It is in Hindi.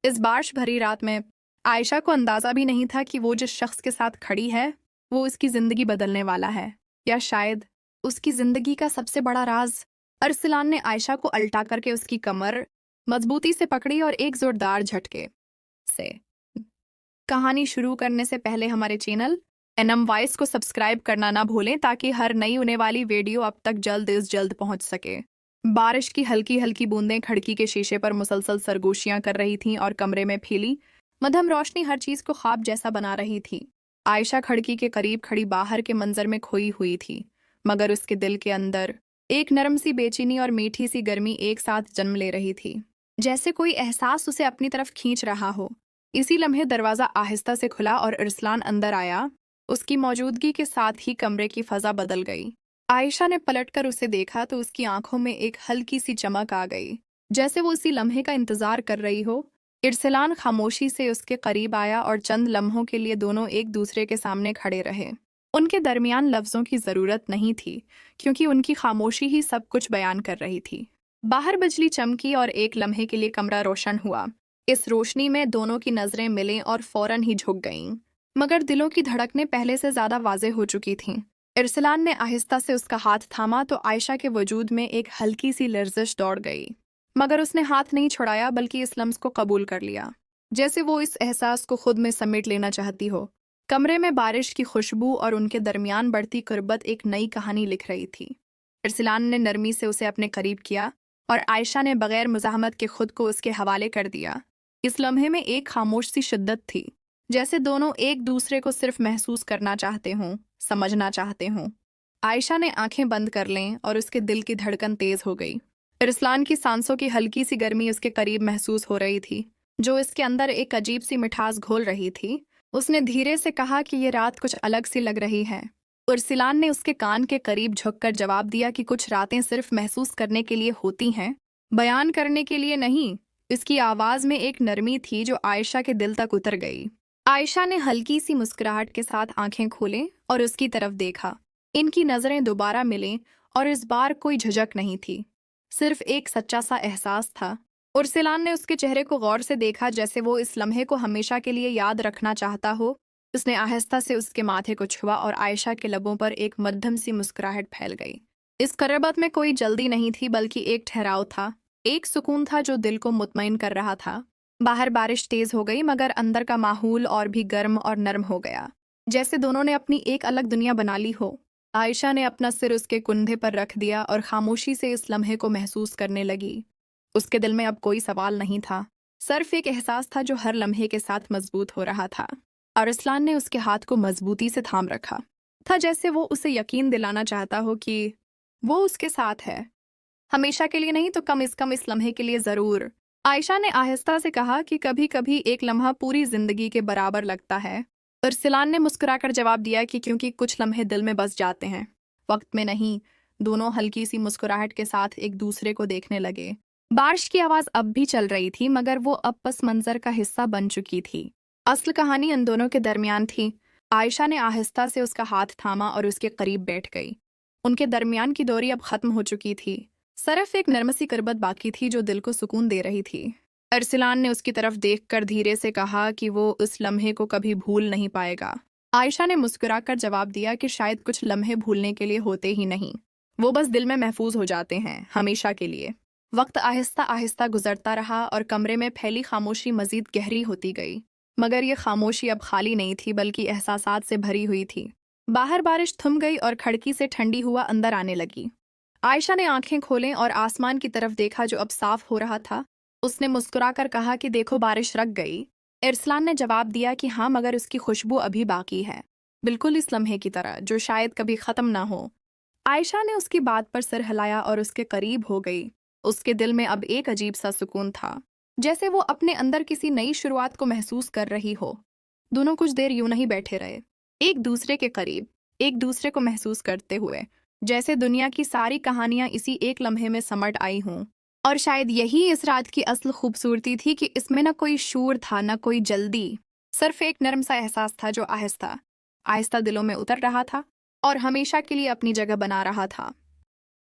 इस बारिश भरी रात में आयशा को अंदाजा भी नहीं था कि वो जिस शख्स के साथ खड़ी है वो उसकी जिंदगी बदलने वाला है, या शायद उसकी जिंदगी का सबसे बड़ा राज। अरसलान ने आयशा को अल्टा करके उसकी कमर मजबूती से पकड़ी और एक जोरदार झटके से। कहानी शुरू करने से पहले हमारे चैनल एनएम वॉइस को सब्सक्राइब करना ना भूलें ताकि हर नई होने वाली वीडियो अब तक जल्द पहुंच सके। बारिश की हल्की हल्की बूंदें खिड़की के शीशे पर मुसलसल सरगोशियां कर रही थीं और कमरे में फैली मध्यम रोशनी हर चीज को ख्वाब जैसा बना रही थी। आयशा खिड़की के करीब खड़ी बाहर के मंजर में खोई हुई थी, मगर उसके दिल के अंदर एक नरम सी बेचैनी और मीठी सी गर्मी एक साथ जन्म ले रही थी, जैसे कोई एहसास उसे अपनी तरफ खींच रहा हो। इसी लम्हे दरवाजा आहिस्ता से खुला और अरसलान अंदर आया। उसकी मौजूदगी के साथ ही कमरे की फजा बदल गई। आयशा ने पलटकर उसे देखा तो उसकी आंखों में एक हल्की सी चमक आ गई, जैसे वो उसी लम्हे का इंतजार कर रही हो। अरसलान खामोशी से उसके करीब आया और चंद लम्हों के लिए दोनों एक दूसरे के सामने खड़े रहे। उनके दरमियान लफ्जों की जरूरत नहीं थी, क्योंकि उनकी खामोशी ही सब कुछ बयान कर रही थी। बाहर बिजली चमकी और एक लम्हे के लिए कमरा रोशन हुआ। इस रोशनी में दोनों की नजरें मिलीं और फौरन ही झुक गईं, मगर दिलों की धड़कनें पहले से ज्यादा वाज़ेह हो चुकी थीं। अरसलान ने आहिस्ता से उसका हाथ थामा तो आयशा के वजूद में एक हल्की सी लर्जिश दौड़ गई, मगर उसने हाथ नहीं छुड़ाया बल्कि इस लम्स को कबूल कर लिया, जैसे वो इस एहसास को खुद में समेट लेना चाहती हो। कमरे में बारिश की खुशबू और उनके दरमियान बढ़ती कुर्बत एक नई कहानी लिख रही थी। अरसलान ने नरमी से उसे अपने करीब किया और आयशा ने बगैर मुज़ाहमत के खुद को उसके हवाले कर दिया। इस लम्हे में एक खामोश सी शिद्दत थी, जैसे दोनों एक दूसरे को सिर्फ महसूस करना चाहते हों, समझना चाहते हों। आयशा ने आंखें बंद कर लें और उसके दिल की धड़कन तेज हो गई। अरसलान की सांसों की हल्की सी गर्मी उसके करीब महसूस हो रही थी, जो इसके अंदर एक अजीब सी मिठास घोल रही थी। उसने धीरे से कहा कि ये रात कुछ अलग सी लग रही है। अरसलान ने उसके कान के करीब झुककर जवाब दिया कि कुछ रातें सिर्फ महसूस करने के लिए होती हैं, बयान करने के लिए नहीं। इसकी आवाज में एक नरमी थी जो आयशा के दिल तक उतर गई। आयशा ने हल्की सी मुस्कुराहट के साथ आंखें खोले और उसकी तरफ देखा। इनकी नजरें दोबारा मिलीं और इस बार कोई झिझक नहीं थी, सिर्फ एक सच्चा सा एहसास था। अरसलान ने उसके चेहरे को गौर से देखा, जैसे वो इस लम्हे को हमेशा के लिए याद रखना चाहता हो। उसने आहिस्ता से उसके माथे को छुआ और आयशा के लबों पर एक मध्यम सी मुस्कुराहट फैल गई। इस करबत में कोई जल्दी नहीं थी, बल्कि एक ठहराव था, एक सुकून था जो दिल को मुतमईन कर रहा था। बाहर बारिश तेज हो गई, मगर अंदर का माहौल और भी गर्म और नर्म हो गया, जैसे दोनों ने अपनी एक अलग दुनिया बना ली हो। आयशा ने अपना सिर उसके कुंधे पर रख दिया और खामोशी से इस लम्हे को महसूस करने लगी। उसके दिल में अब कोई सवाल नहीं था, सिर्फ एक एहसास था जो हर लम्हे के साथ मजबूत हो रहा था। अरसलान ने उसके हाथ को मजबूती से थाम रखा था, जैसे वो उसे यकीन दिलाना चाहता हो कि वो उसके साथ है, हमेशा के लिए नहीं तो कम से कम इस लम्हे के लिए जरूर। आयशा ने आहिस्ता से कहा कि कभी कभी एक लम्हा पूरी जिंदगी के बराबर लगता है। अरसलान ने मुस्कुराकर जवाब दिया कि क्योंकि कुछ लम्हे दिल में बस जाते हैं, वक्त में नहीं। दोनों हल्की सी मुस्कुराहट के साथ एक दूसरे को देखने लगे। बारिश की आवाज अब भी चल रही थी, मगर वो अब पस मंजर का हिस्सा बन चुकी थी। असल कहानी इन दोनों के दरमियान थी। आयशा ने आहिस्ता से उसका हाथ थामा और उसके करीब बैठ गई। उनके दरमियान की दूरी अब खत्म हो चुकी थी, सिर्फ एक नर्म सी कुर्बत बाकी थी जो दिल को सुकून दे रही थी। अरसलान ने उसकी तरफ देखकर धीरे से कहा कि वो उस लम्हे को कभी भूल नहीं पाएगा। आयशा ने मुस्कुराकर जवाब दिया कि शायद कुछ लम्हे भूलने के लिए होते ही नहीं, वो बस दिल में महफूज हो जाते हैं, हमेशा के लिए। वक्त आहिस्ता आहिस्ता गुजरता रहा और कमरे में फैली खामोशी मजीद गहरी होती गई, मगर ये खामोशी अब खाली नहीं थी, बल्कि एहसासात से भरी हुई थी। बाहर बारिश थम गई और खिड़की से ठंडी हुआ अंदर आने लगी। आयशा ने आंखें खोलें और आसमान की तरफ देखा जो अब साफ हो रहा था। उसने मुस्कुराकर कहा कि देखो, बारिश रुक गई। अरसलान ने जवाब दिया कि हाँ, मगर उसकी खुशबू अभी बाकी है, बिल्कुल इस लम्हे की तरह जो शायद कभी ख़त्म ना हो। आयशा ने उसकी बात पर सिर हिलाया और उसके करीब हो गई। उसके दिल में अब एक अजीब सा सुकून था, जैसे वो अपने अंदर किसी नई शुरुआत को महसूस कर रही हो। दोनों कुछ देर यूं ही बैठे रहे, एक दूसरे के करीब, एक दूसरे को महसूस करते हुए, जैसे दुनिया की सारी कहानियां इसी एक लम्हे में समट आई हों। और शायद यही इस रात की असल खूबसूरती थी कि इसमें न कोई शोर था, न कोई जल्दी, सिर्फ एक नरम सा एहसास था जो आहिस्ता आहिस्ता दिलों में उतर रहा था और हमेशा के लिए अपनी जगह बना रहा था।